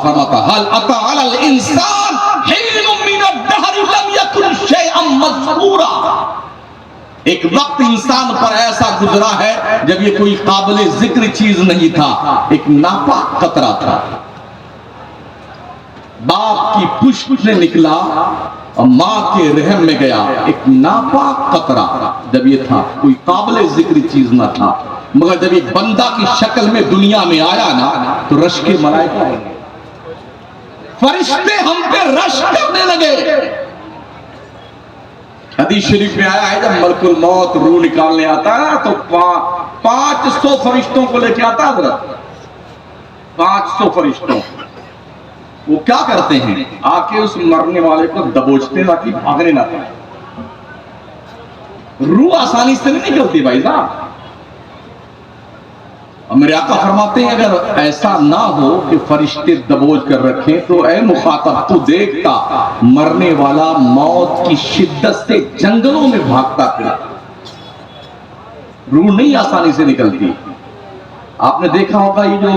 फरमाता हल अता अलल इंसान हिन्नुम मिनद दहर लम यकुन शैअन मज़कूरा। एक वक्त इंसान पर ऐसा गुजरा है जब ये कोई काबिल जिक्र चीज नहीं था, एक नापाक कतरा था। बाप की पुष्ट ने निकला और मां के रहम में गया, एक नापाक कतरा जब ये था, कोई काबिल जिक्र चीज ना था, मगर जब एक बंदा की शक्ल में दुनिया में आया ना तो रश के मलाइका बन गए, फरिश्ते हम पे रश करने लगे। हदीस शरीफ में आया है जब मलकुल मौत रूह निकालने आता है तो 500 फरिश्तों को लेके आता है, 500 फरिश्तों। वो क्या करते हैं, आके उस मरने वाले को दबोचते ताकि भागने ना पाए। रूह आसानी से नहीं निकलती भाई साहब। मेरे आका फरमाते हैं अगर ऐसा ना हो कि फरिश्ते दबोच कर रखें तो ऐ मुखातब तू देखता मरने वाला मौत की शिद्दत से जंगलों में भागता फिरा। रूह नहीं आसानी से निकलती। आपने देखा होगा ये जो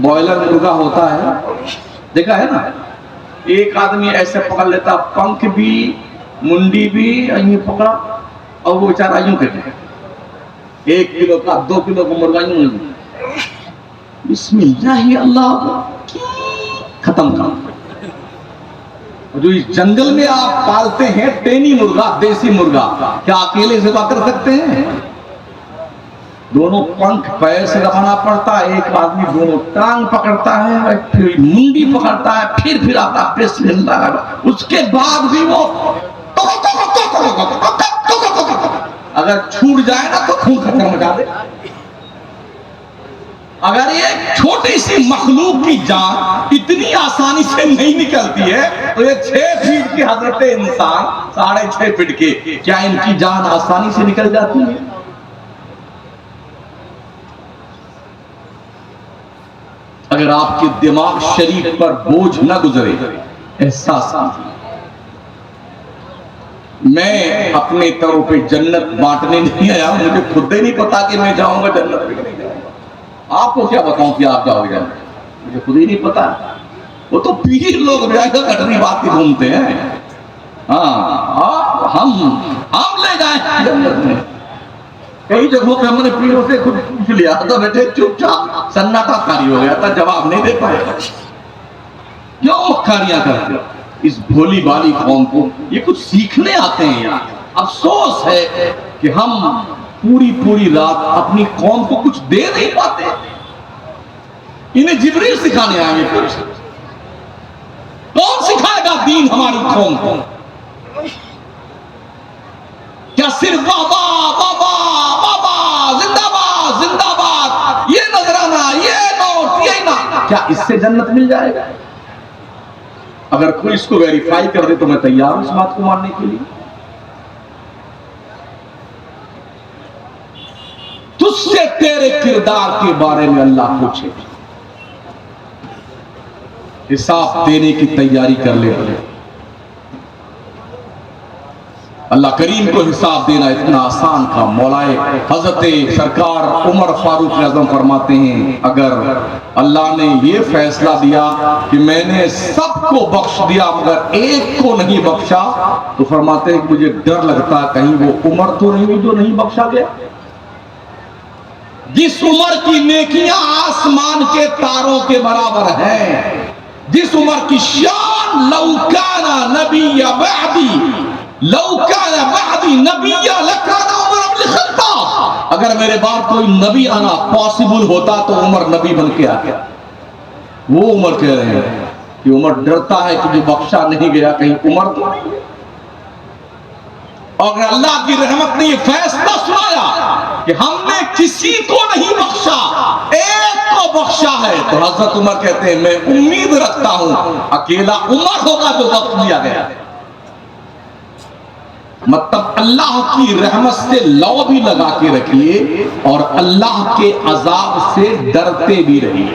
बॉयलर मुर्गा होता है, देखा है ना, एक आदमी ऐसे पकड़ लेता, पंख भी मुंडी भी यूं पकड़ा और वो बेचारा यूं कहते 1 किलो का 2 किलो का मुर्गा यूं बिस्मिल्लाह अल्लाह खत्म कर। जो इस जंगल में आप पालते हैं टेनी मुर्गा, देसी मुर्गा, क्या अकेले सेवा कर सकते हैं? दोनों पंख पैर से दबाना पड़ता है, एक आदमी दोनों टांग पकड़ता है, फिर मुंडी पकड़ता है, फिर आता है, बिस्मिल्लाह। उसके बाद भी वो अगर छूट जाए ना तो खून खत्म मचा दे। अगर ये छोटी सी मखलूक की जान इतनी आसानी से नहीं निकलती है तो ये 6 फीट के हजरत इंसान 6.5 फीट के, क्या इनकी जान आसानी से निकल जाती है? अगर आपके दिमाग शरीर पर बोझ न गुजरे, एहसास मैं अपने तौर पे जन्नत बांटने नहीं आया, मुझे खुद ही नहीं पता कि मैं जाऊंगा जन्नत में नहीं जाऊंगा। आपको क्या बताऊं कि आप जाओगे जन्नत, मुझे खुद ही नहीं पता। वो तो पीर लोग कटरी बात ही घूमते हैं। हाँ, हम ले जाए जन्नत में। कई जगहों पे हमने पीरों से खुद पूछ लिया तो बेटे चुपचाप सन्नाटा कारी हो गया था, जवाब नहीं दे पाए। क्यों मक्कारियां करते हो इस भोली भाली कौम को? ये कुछ सीखने आते हैं यार। अफसोस है कि हम पूरी रात अपनी कौम को कुछ दे नहीं पाते। इन्हें जिब्रील सिखाने आएंगे कुछ? कौन सिखाएगा दीन हमारी कौम को? क्या सिर्फ बाबा बाबा बाबा जिंदाबाद जिंदाबाद, ये नजराना, ये नोट, ये ना, क्या इससे जन्नत मिल जाएगा? अगर कोई इसको वेरीफाई कर दे तो मैं तैयार हूं इस बात को मानने के लिए। तुझसे तेरे किरदार के बारे में अल्लाह पूछे, हिसाब देने की तैयारी कर ले। अल्लाह करीम को हिसाब देना इतना आसान था। मौलाए हजरत सरकार उमर फारूक आज़म फरमाते हैं अगर अल्लाह ने ये फैसला दिया कि मैंने सबको बख्श दिया मगर एक को नहीं बख्शा, तो फरमाते हैं मुझे डर लगता कहीं वो उमर तो नहीं जो नहीं बख्शा गया। जिस उमर की नेकियां आसमान के तारों के बराबर हैं, जिस उमर की शान लौकाना नबिया बअदी लौकाना बअदी नबिया लकाना उमर इब्न खत्ताब, अगर मेरे बाद कोई नबी आना पॉसिबल होता तो उमर नबी बन के आ गया। वो उमर कह रहे हैं कि उमर डरता है कि जो बख्शा नहीं गया कहीं उमर तो नहीं। और अगर अल्लाह की रहमत ने ये फैसला सुनाया कि हमने किसी को नहीं बख्शा, एक को बख्शा है, तो हजरत उमर कहते हैं मैं उम्मीद रखता हूं अकेला उमर होगा जो बख्श दिया गया। मतलब अल्लाह की रहमत से लौ भी लगा के रखिए और अल्लाह के अजाब से डरते भी रहिए।